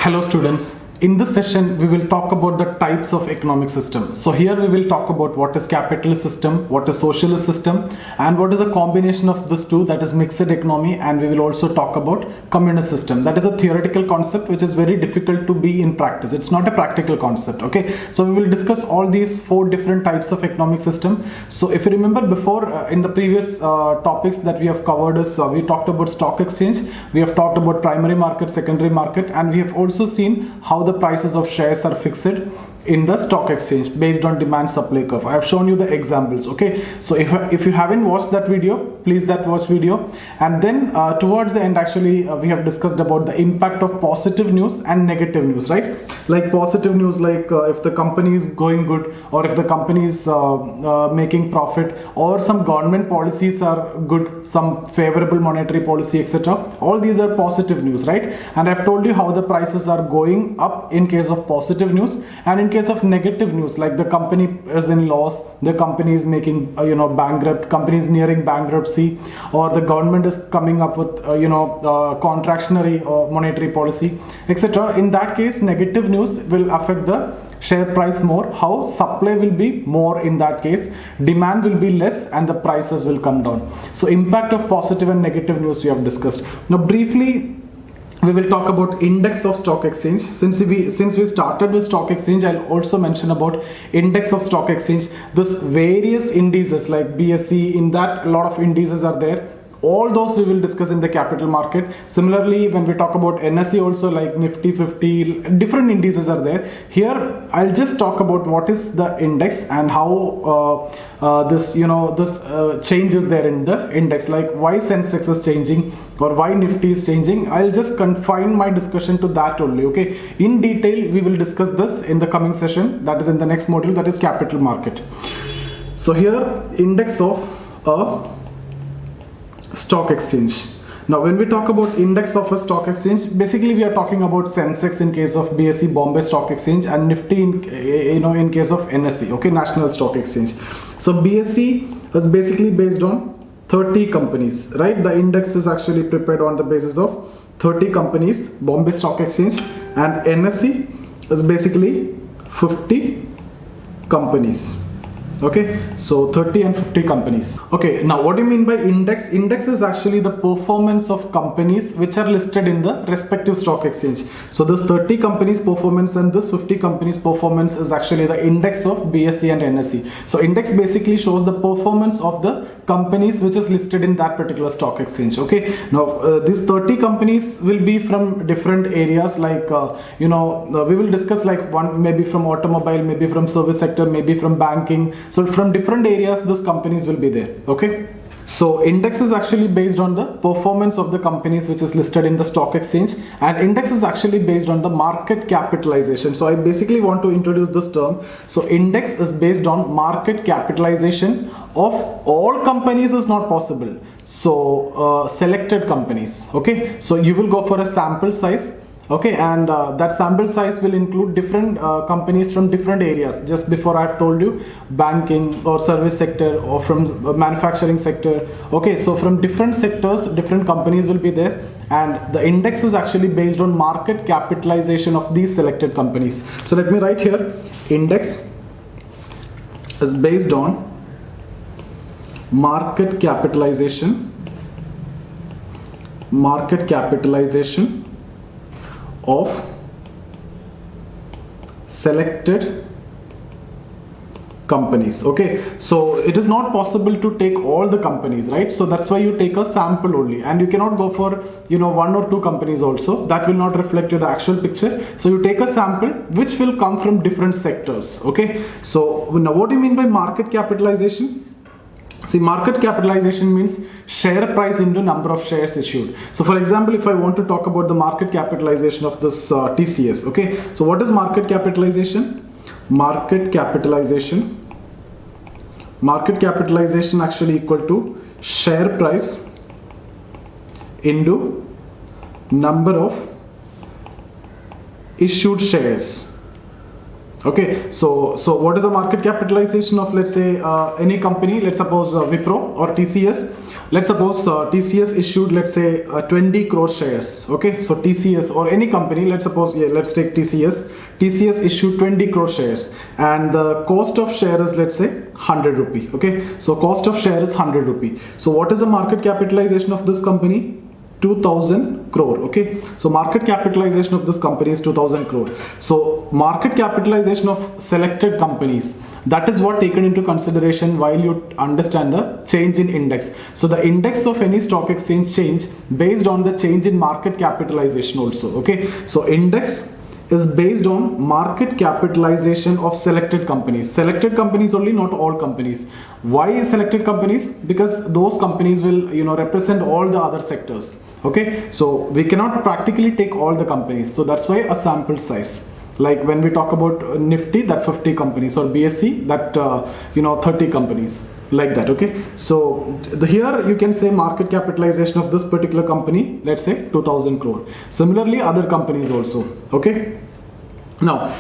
Hello students. In this session, we will talk about the types of economic system. So here we will talk about what is capitalist system, what is socialist system, and what is a combination of these two, that is mixed economy, and we will also talk about communist system. That is a theoretical concept which is very difficult to be in practice. It's not a practical concept, okay? So we will discuss all these four different types of economic system. So if you remember before, in the previous topics that we have covered is, we talked about stock exchange, we have talked about primary market, secondary market, and we have also seen how the prices of shares are fixed in the stock exchange based on demand supply curve. I have shown you the examples, okay? So if you haven't watched that video, please watch video. And then towards the end, actually we have discussed about the impact of positive news and negative news, right? Like positive news, like if the company is going good, or if the company is making profit, or some government policies are good, some favorable monetary policy, etc. All these are positive news, right? And I've told you how the prices are going up in case of positive news, and in case of negative news, like the company is in loss, the company is making bankrupt, company is nearing bankruptcy, or the government is coming up with contractionary monetary policy, etc. In that case, negative news will affect the share price more. How? Supply will be more in that case, demand will be less, and the prices will come down. So impact of positive and negative news we have discussed. Now briefly, we will talk about index of stock exchange. Since we started with stock exchange, I'll also mention about index of stock exchange. This various indices like BSE, in that a lot of indices are there. All those we will discuss in the capital market. Similarly, when we talk about NSE also, like Nifty 50, different indices are there. Here, I'll just talk about what is the index and how this changes there in the index, like why Sensex is changing or why Nifty is changing. I'll just confine my discussion to that only, okay? In detail, we will discuss this in the coming session, that is in the next module, that is capital market. So here, index of a stock exchange. Now when we talk about index of a stock exchange, basically we are talking about Sensex in case of BSE, Bombay Stock Exchange, and Nifty in case of NSE, okay, National Stock Exchange. So BSE is basically based on 30 companies, right? The index is actually prepared on the basis of 30 companies, Bombay Stock Exchange, and NSE is basically 50 companies. Okay, so 30 and 50 companies. Okay, now what do you mean by index? Index is actually the performance of companies which are listed in the respective stock exchange. So this 30 companies performance and this 50 companies performance is actually the index of BSE and NSE. So index basically shows the performance of the companies which is listed in that particular stock exchange. Okay, now these 30 companies will be from different areas, like we will discuss like one maybe from automobile, maybe from service sector, maybe from banking. So from different areas, these companies will be there, okay? So index is actually based on the performance of the companies which is listed in the stock exchange, and index is actually based on the market capitalization. So I basically want to introduce this term. So index is based on market capitalization of all companies is not possible. So selected companies, okay? So you will go for a sample size. Okay, and that sample size will include different companies from different areas. Just before I've told you, banking or service sector or from manufacturing sector. Okay, so from different sectors, different companies will be there, and the index is actually based on market capitalization of these selected companies. So let me write here, index is based on market capitalization of selected companies. Okay, so it is not possible to take all the companies, right? So that's why you take a sample only, and you cannot go for one or two companies also. That will not reflect the actual picture. So you take a sample which will come from different sectors. Okay, so now what do you mean by market capitalization? See, market capitalization means share price into number of shares issued. So for example, if I want to talk about the market capitalization of this TCS, okay, so what is market capitalization? Market capitalization actually equal to share price into number of issued shares. Okay, so what is the market capitalization of, let's say, any company? Let's suppose Wipro or TCS. let's suppose TCS issued, let's say 20 crore shares. Okay, so TCS or any company, let's suppose, yeah, let's take TCS. TCS issued 20 crore shares and the cost of share is, let's say, 100 rupee. Okay, so cost of share is 100 rupee. So what is the market capitalization of this company? 2000 crore. Okay, so market capitalization of this company is 2000 crore. So market capitalization of selected companies, that is what taken into consideration while you understand the change in index. So the index of any stock exchange change based on the change in market capitalization also. Okay, so index is based on market capitalization of selected companies. Selected companies only, not all companies. Why selected companies? Because those companies will, you know, represent all the other sectors. Okay, so we cannot practically take all the companies. So that's why a sample size. Like when we talk about Nifty, that 50 companies, or BSC, that 30 companies, like that. Okay, so here you can say market capitalization of this particular company, let's say 2000 crore. Similarly, other companies also. Okay, now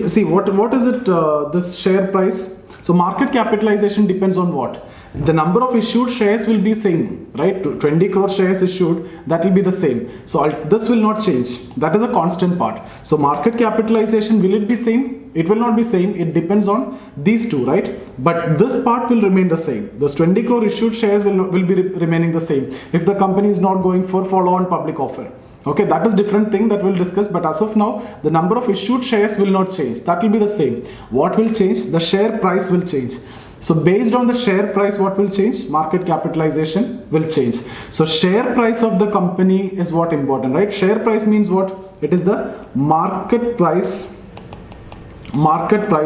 see what is it, this share price. So market capitalization depends on what? The number of issued shares will be same, right? 20 crore shares issued, that will be the same. So this will not change. That is a constant part. So market capitalization, will it be same? It will not be same. It depends on these two, right? But this part will remain the same. This 20 crore issued shares will be remaining the same if the company is not going for follow-on public offer. Okay, that is different thing that we'll discuss, but as of now, the number of issued shares will not change. That will be the same. What will change? The share price will change. So based on the share price, what will change? Market capitalization will change. So share price of the company is what important, right? Share price means what? It is the market price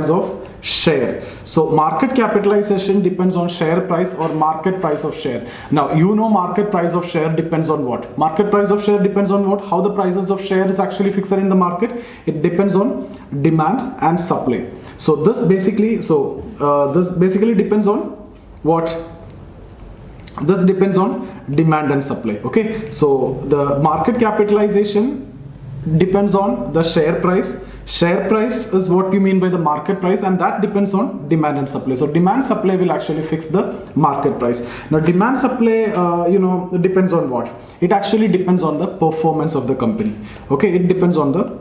of share. So market capitalization depends on share price or market price of share. Now you know market price of share depends on what? Market price of share depends on what? How the prices of share is actually fixed in the market. It depends on demand and supply. So this basically depends on what? This depends on demand and supply. Okay, so the market capitalization depends on the share price. Share price is what you mean by the market price, and that depends on demand and supply. So demand supply will actually fix the market price. Now demand supply depends on what? It actually depends on the performance of the company. Okay, it depends on the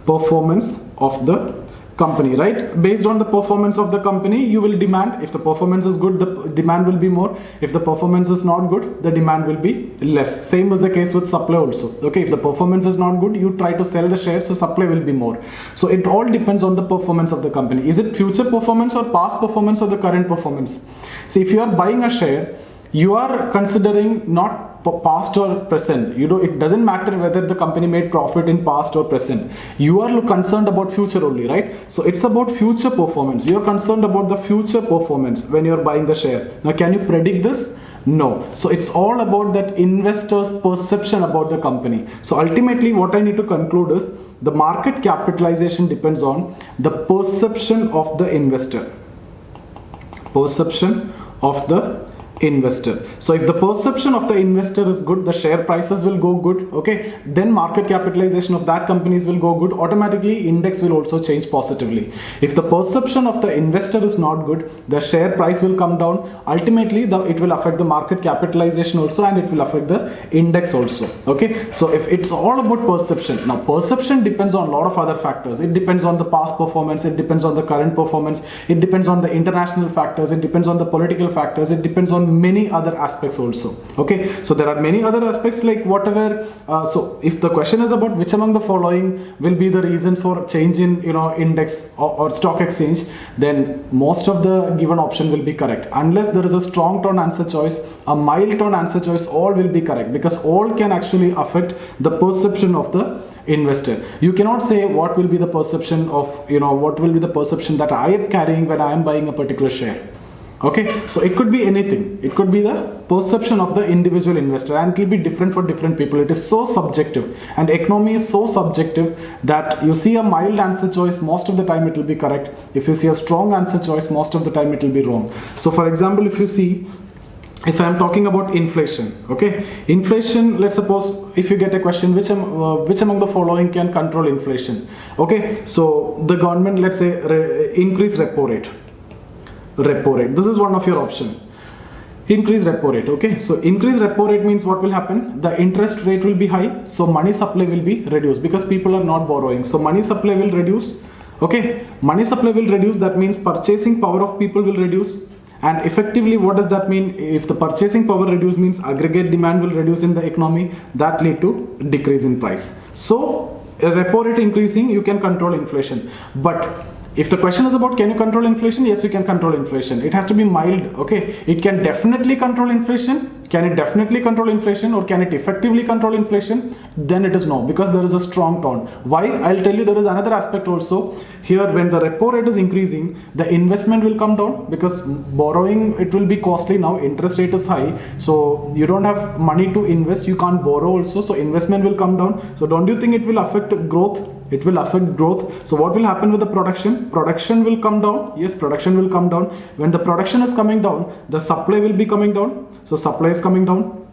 performance of the company, right? Based on the performance of the company, you will demand. If the performance is good, the demand will be more. If the performance is not good, the demand will be less. Same was the case with supply also. Okay, if the performance is not good, you try to sell the shares, so supply will be more. So it all depends on the performance of the company. Is it future performance or past performance or the current performance? See, if you are buying a share, you are considering not past or present. It doesn't matter whether the company made profit in past or present. You are concerned about future only, right? So it's about future performance. You're concerned about the future performance when you're buying the share. Now, can you predict this? No. So it's all about that investor's perception about the company. So ultimately what I need to conclude is the market capitalization depends on the perception of the investor. Perception of the investor. So if the perception of the investor is good, the share prices will go good. Okay, then market capitalization of that companies will go good. Automatically index will also change positively. If the perception of the investor is not good, the share price will come down. Ultimately it will affect the market capitalization also, and it will affect the index also. Okay, so if it's all about perception. Now perception depends on a lot of other factors. It depends on the past performance, it depends on the current performance, it depends on the international factors, it depends on the political factors, it depends on many other aspects also. Okay, so there are many other aspects like whatever. So if the question is about which among the following will be the reason for change in index or stock exchange, then most of the given option will be correct. Unless there is a strong tone answer choice, a mild tone answer choice, all will be correct, because all can actually affect the perception of the investor. You cannot say what will be the perception of what will be the perception that I am carrying when I am buying a particular share. Okay, so it could be anything. It could be the perception of the individual investor, and it will be different for different people. It is so subjective, and economy is so subjective that you see a mild answer choice, most of the time it will be correct. If you see a strong answer choice, most of the time it will be wrong. So for example, if you see, if I am talking about inflation, okay, inflation, let's suppose if you get a question, which among the following can control inflation? Okay, so the government, let's say, increase repo rate. This is one of your option. Increase repo rate. Okay, so increase repo rate means what will happen? The interest rate will be high, so money supply will be reduced because people are not borrowing. So money supply will reduce. Okay, money supply will reduce. That means purchasing power of people will reduce. And effectively, what does that mean? If the purchasing power reduce means aggregate demand will reduce in the economy. That lead to decrease in price. So a repo rate increasing, you can control inflation. But if the question is about can you control inflation? Yes, you can control inflation. It has to be mild. Okay, it can definitely control inflation. Can it definitely control inflation, or can it effectively control inflation? Then it is no, because there is a strong tone. Why? I'll tell you, there is another aspect also. Here, when the repo rate is increasing, the investment will come down because borrowing, it will be costly now. Interest rate is high, so you don't have money to invest. You can't borrow also, so investment will come down. So don't you think it will affect growth? It will affect growth. So what will happen with the production? Production will come down. Yes, production will come down. When the production is coming down, the supply will be coming down. So supply is coming down.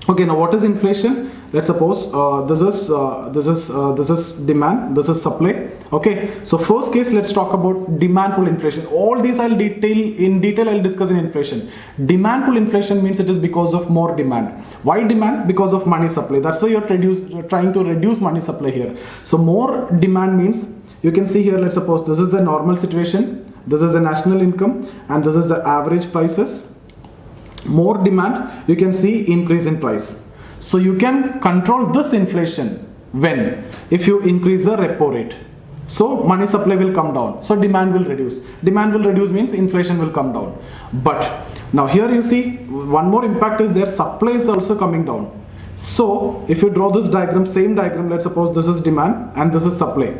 Okay, now what is inflation? Let's suppose this is demand, this is supply. Okay, so first case, let's talk about demand pull inflation. All these I'll discuss in inflation. Demand pull inflation means it is because of more demand. Why demand? Because of money supply. That's why you're trying to reduce money supply here. So more demand means, you can see here, let's suppose this is the normal situation, this is the national income, and this is the average prices. More demand, you can see increase in price. So you can control this inflation when? If you increase the repo rate. So money supply will come down, so demand will reduce. Demand will reduce means inflation will come down. But now here you see one more impact is there, supply is also coming down. So if you draw this diagram, same diagram, let's suppose this is demand and this is supply.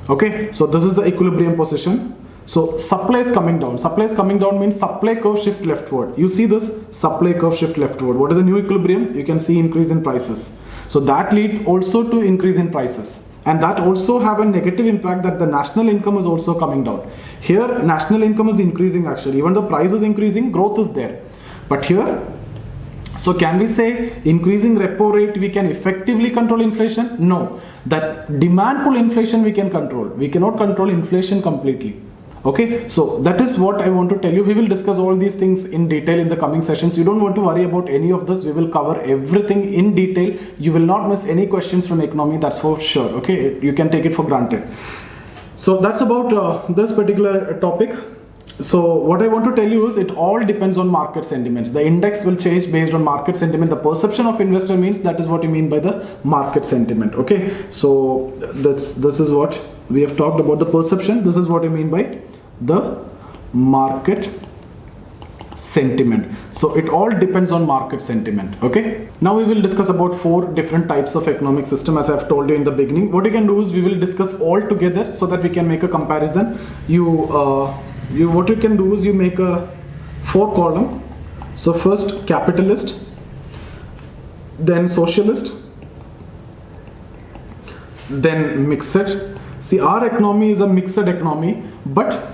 Okay, so this is the equilibrium position. So supply is coming down. Supply is coming down means supply curve shift leftward. You see this supply curve shift leftward. What is a new equilibrium? You can see increase in prices. So that lead also to increase in prices. And that also have a negative impact that the national income is also coming down. Here national income is increasing actually. Even the price is increasing, growth is there. But here, so can we say increasing repo rate we can effectively control inflation? No. That demand pull inflation we can control. We cannot control inflation completely. Okay, so that is what I want to tell you. We will discuss all these things in detail in the coming sessions. You don't want to worry about any of this. We will cover everything in detail. You will not miss any questions from economy, that's for sure. Okay, you can take it for granted. So that's about this particular topic. So what I want to tell you is it all depends on market sentiments. The index will change based on market sentiment. The perception of investor means that is what you mean by the market sentiment. Okay, so this is what we have talked about, the perception. This is what I mean by the market sentiment. So it all depends on market sentiment. Okay, now we will discuss about 4 different types of economic system. As I have told you in the beginning, what you can do is we will discuss all together so that we can make a comparison. What you can do is you make a 4 column. So first capitalist, then socialist, then mixed. See, our economy is a mixed economy, but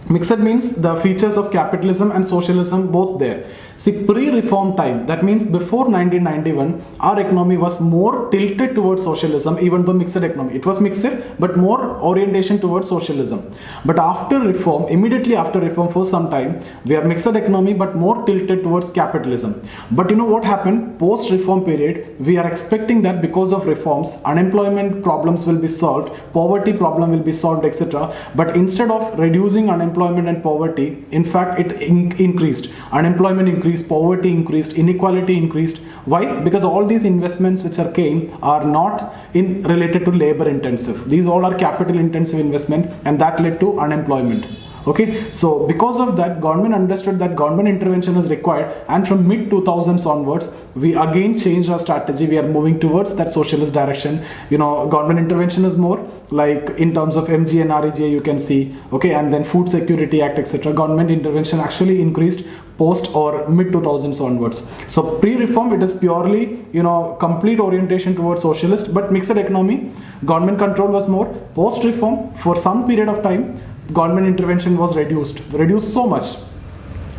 mixed means the features of capitalism and socialism both there. See, pre-reform time, that means before 1991, our economy was more tilted towards socialism, even though mixed economy. It was mixed, but more orientation towards socialism. But after reform, immediately after reform for some time, we are mixed economy, but more tilted towards capitalism. But you know what happened? Post-reform period, we are expecting that because of reforms, unemployment problems will be solved, poverty problem will be solved, etc. But instead of reducing unemployment and poverty, in fact, it increased. Unemployment increased, poverty increased, inequality increased. Why? Because all these investments which are not related to labor intensive. These all are capital intensive investment, and that led to unemployment. Okay, so because of that, government understood that government intervention is required, and from mid 2000s onwards, we again changed our strategy. We are moving towards that socialist direction. You know, government intervention is more like in terms of MG and REGA, you can see. Okay, and then Food Security Act, etc. Government intervention actually increased post or mid 2000s onwards. So pre-reform, it is purely, you know, complete orientation towards socialist, but mixed economy, government control was more. Post-reform, for some period of time, government intervention was reduced so much.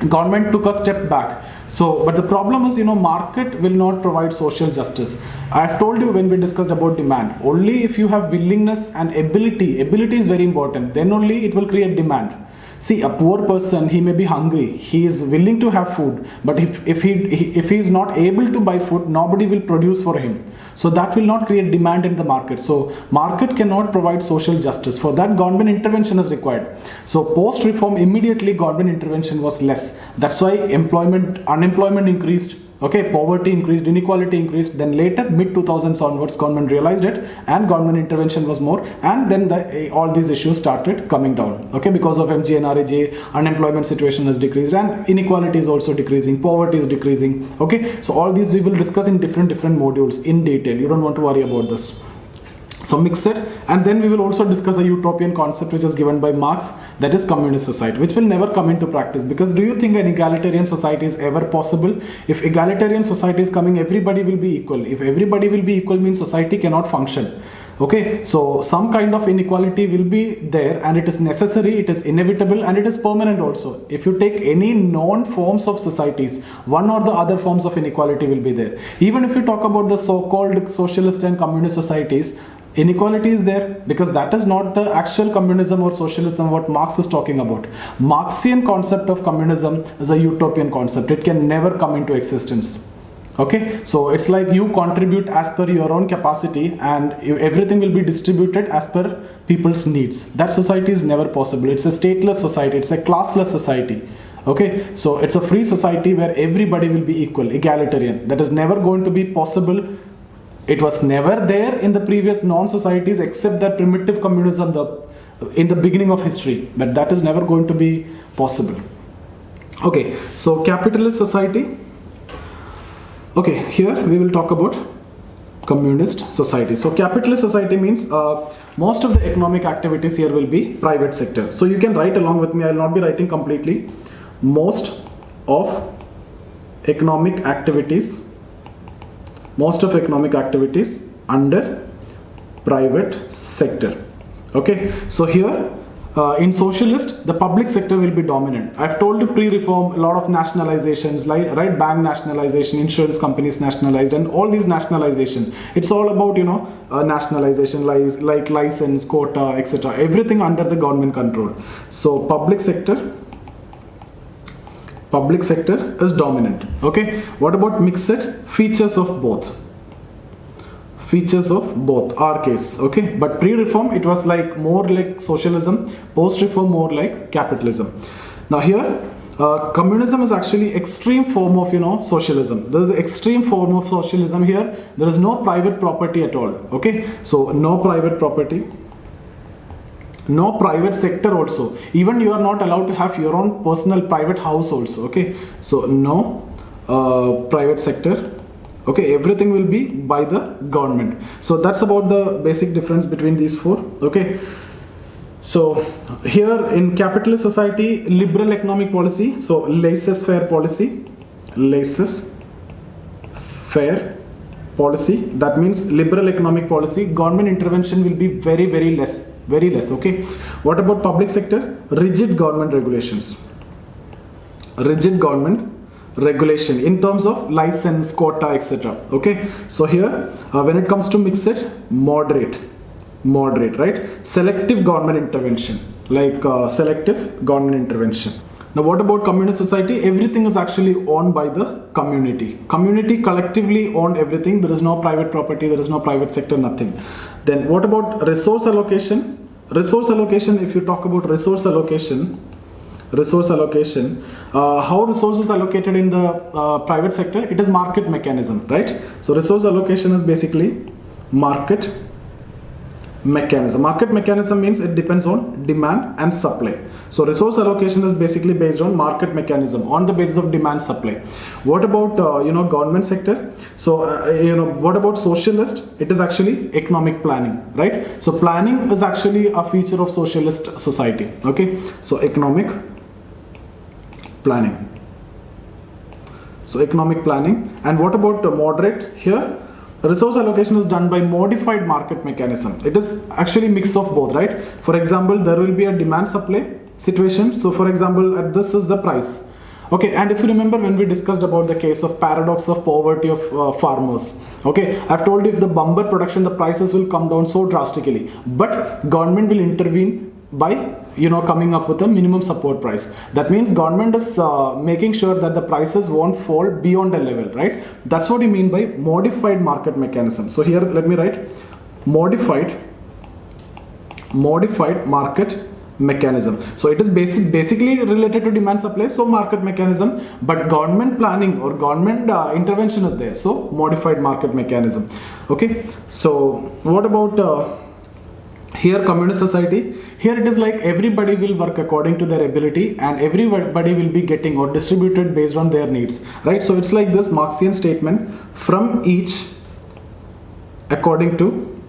Government took a step back. So, but the problem is, you know, market will not provide social justice. I have told you when we discussed about demand, only if you have willingness and ability is very important, then only it will create demand. See, a poor person, he may be hungry, he is willing to have food, but if he is not able to buy food, nobody will produce for him. So that will not create demand in the market. So market cannot provide social justice. For that, government intervention is required. So post reform, immediately government intervention was less. That's why unemployment increased. Okay, poverty increased, inequality increased. Then later, mid 2000s onwards, government realized it, and government intervention was more. And then all these issues started coming down. Okay, because of MGNREG, unemployment situation has decreased, and inequality is also decreasing, poverty is decreasing. Okay, so all these we will discuss in different modules in detail. You don't want to worry about this. So mix it, and then we will also discuss a utopian concept which is given by Marx, that is communist society, which will never come into practice. Because do you think an egalitarian society is ever possible? If egalitarian society is coming, everybody will be equal. If everybody will be equal, means society cannot function. Okay, so some kind of inequality will be there, and it is necessary, it is inevitable, and it is permanent also. If you take any known forms of societies, one or the other forms of inequality will be there. Even if you talk about the so-called socialist and communist societies, inequality is there, because that is not the actual communism or socialism what Marx is talking about. Marxian concept of communism is a utopian concept. It can never come into existence. Okay, so it's like you contribute as per your own capacity, and everything will be distributed as per people's needs. That society is never possible. It's a stateless society, it's a classless society. Okay, so it's a free society where everybody will be equal, egalitarian. That is never going to be possible. It was never there in the previous non-societies except that primitive communism in the beginning of history, but that is never going to be possible. Okay, so capitalist society. Okay, here we will talk about communist society. So capitalist society means most of the economic activities here will be private sector. So you can write along with me, I will not be writing completely. Most of economic activities under private sector. Okay, so here in socialist, the public sector will be dominant. I've told you pre-reform, a lot of nationalizations, like right, bank nationalization, insurance companies nationalized, and all these nationalization. It's all about, you know, nationalization, like license, quota, etc. Everything under the government control. So public sector is dominant. Okay, what about mixed? Features of both are case. Okay, but pre-reform it was like more like socialism, post-reform more like capitalism. Now here communism is actually extreme form of, you know, socialism. There is an extreme form of socialism here. There is no private property at all. Okay, so no private property, no private sector also. Even you are not allowed to have your own personal private house also. Okay, so no private sector. Okay, everything will be by the government. So that's about the basic difference between these four. Okay, so here in capitalist society, liberal economic policy, so laissez-faire policy, that means liberal economic policy. Government intervention will be very less. Okay, what about public sector? Rigid government regulation in terms of license, quota, etc. Okay, so here when it comes to mixed, moderate, right? Selective government intervention, like selective government intervention. Now what about communist society? Everything is actually owned by the community. Community collectively owned everything. There is no private property, there is no private sector, nothing. Then what about resource allocation? If you talk about resource allocation, how resources allocated in the private sector? It is market mechanism, right? So resource allocation is basically market mechanism. Market mechanism means it depends on demand and supply. So resource allocation is basically based on market mechanism, on the basis of demand supply. What about government sector? So what about socialist? It is actually economic planning, right? So planning is actually a feature of socialist society. Okay, so economic planning. And what about moderate? Here resource allocation is done by modified market mechanism. It is actually mix of both, right? For example, there will be a demand supply situation. So for example, this is the price. Okay, and if you remember when we discussed about the case of paradox of poverty of farmers, okay, I've told you if the bumper production, the prices will come down so drastically, but government will intervene by coming up with a minimum support price. That means government is making sure that the prices won't fall beyond a level, right? That's what you mean by modified market mechanism. So here let me write modified market mechanism. So it is basically related to demand supply, so market mechanism, but government planning or government intervention is there, so modified market mechanism. Okay, so what about here communist society? Here it is like everybody will work according to their ability and everybody will be getting or distributed based on their needs, right? So it's like this Marxian statement, from each according to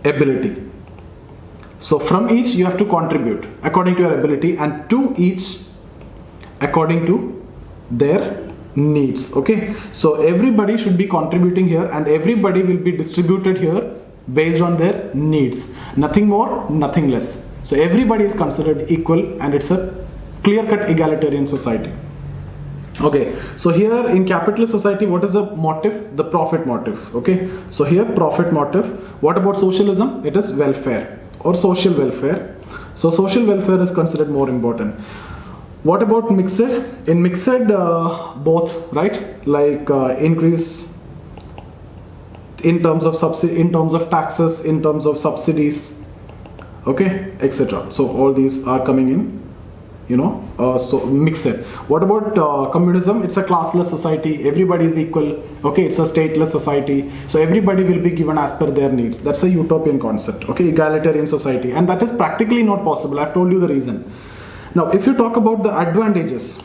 ability. So from each you have to contribute according to your ability, and to each according to their needs. Okay, so everybody should be contributing here and everybody will be distributed here based on their needs, nothing more, nothing less. So everybody is considered equal and it's a clear-cut egalitarian society. Okay, so here in capitalist society, what is the motive? The profit motive. Okay, so here profit motive. What about socialism? It is welfare or social welfare. So social welfare is considered more important. What about mixed? In mixed, both, right? Like increase in terms of taxes, in terms of subsidies, okay, etc. So all these are coming in, so mixed. What about communism? It's a classless society, everybody is equal. Okay, it's a stateless society, so everybody will be given as per their needs. That's a utopian concept. Okay, egalitarian society, and that is practically not possible. I've told you the reason. Now if you talk about the advantages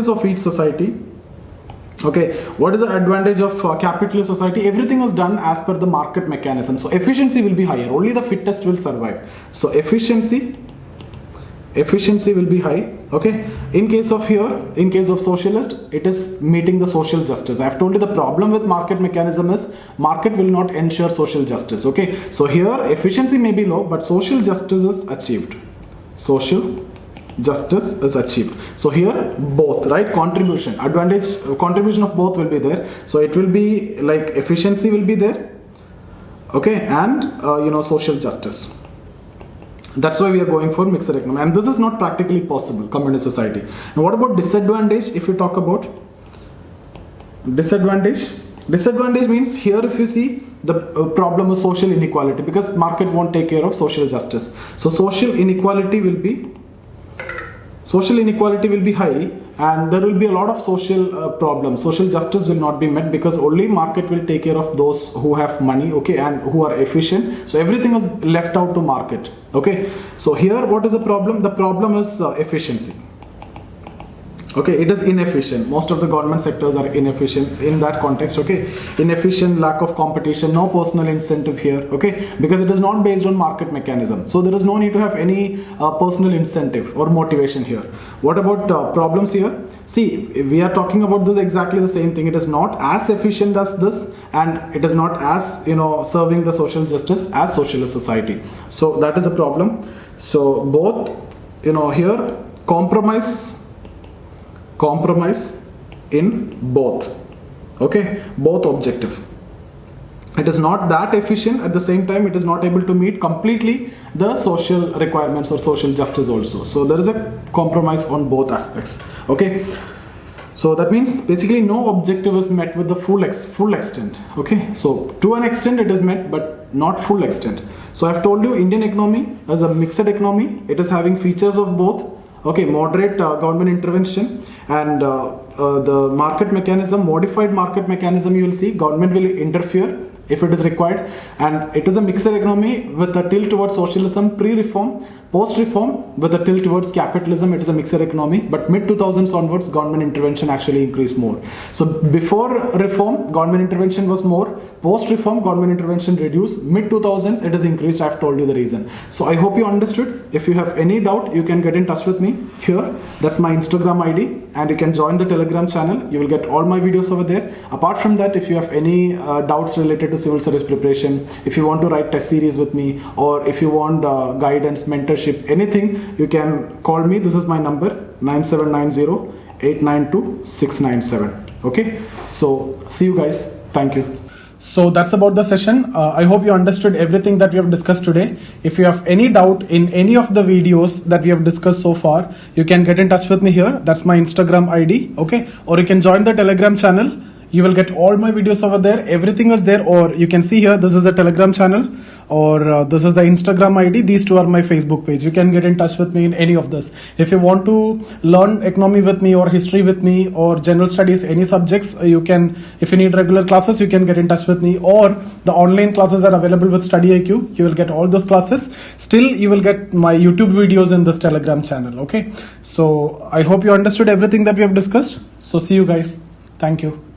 of each society, okay, what is the advantage of capitalist society? Everything is done as per the market mechanism, so efficiency will be higher, only the fittest will survive. So efficiency will be high. Okay, in case of socialist, it is meeting the social justice. I have told you the problem with market mechanism is market will not ensure social justice. Okay, so here efficiency may be low, but social justice is achieved. Social justice is achieved. So here both, right, contribution of both will be there. So it will be like efficiency will be there, okay, and social justice. That's why we are going for mixed economy, and this is not practically possible, communist society. Now what about disadvantage? If you talk about disadvantage means here if you see the problem is social inequality, because market won't take care of social justice. So social inequality will be high, and there will be a lot of social problems. Social justice will not be met because only market will take care of those who have money, okay, and who are efficient. So everything is left out to market. Okay, so here what is the problem? The problem is efficiency. Okay, it is inefficient. Most of the government sectors are inefficient in that context. Okay, inefficient, lack of competition, no personal incentive here. Okay, because it is not based on market mechanism, so there is no need to have any personal incentive or motivation here. What about problems here? See, we are talking about this exactly the same thing. It is not as efficient as this, and it is not as serving the social justice as socialist society. So that is a problem. So both here compromise in both, okay, both objective. It is not that efficient, at the same time it is not able to meet completely the social requirements or social justice also. So there is a compromise on both aspects. Okay, so that means basically no objective is met with the full extent. Okay, so to an extent it is met, but not full extent. So I've told you Indian economy as a mixed economy. It is having features of both. Okay, moderate government intervention, and the market mechanism, modified market mechanism, you will see government will interfere if it is required, and it is a mixed economy with a tilt towards socialism, pre-reform, post-reform with a tilt towards capitalism. It is a mixed economy, but mid-2000s onwards government intervention actually increased more. So before reform government intervention was more, post-reform government intervention reduced, mid-2000s it is increased. I have told you the reason. So I hope you understood. If you have any doubt, you can get in touch with me here. That's my Instagram ID, and you can join the Telegram channel. You will get all my videos over there. Apart from that, if you have any doubts related to civil service preparation, if you want to write test series with me, or if you want guidance, mentorship, anything, you can call me. This is my number, 9790 892 697. Okay, so see you guys. Thank you. So that's about the session. I hope you understood everything that we have discussed today. If you have any doubt in any of the videos that we have discussed so far, you can get in touch with me here. That's my Instagram ID, okay? Or you can join the Telegram channel. You will get all my videos over there. Everything is there. Or you can see here, this is a Telegram channel, or this is the Instagram ID. These two are my Facebook page. You can get in touch with me in any of this. If you want to learn economy with me or history with me or general studies, any subjects, you can, if you need regular classes, you can get in touch with me, or the online classes are available with Study IQ. You will get all those classes. Still, you will get my YouTube videos in this Telegram channel, okay? So I hope you understood everything that we have discussed. So see you guys. Thank you.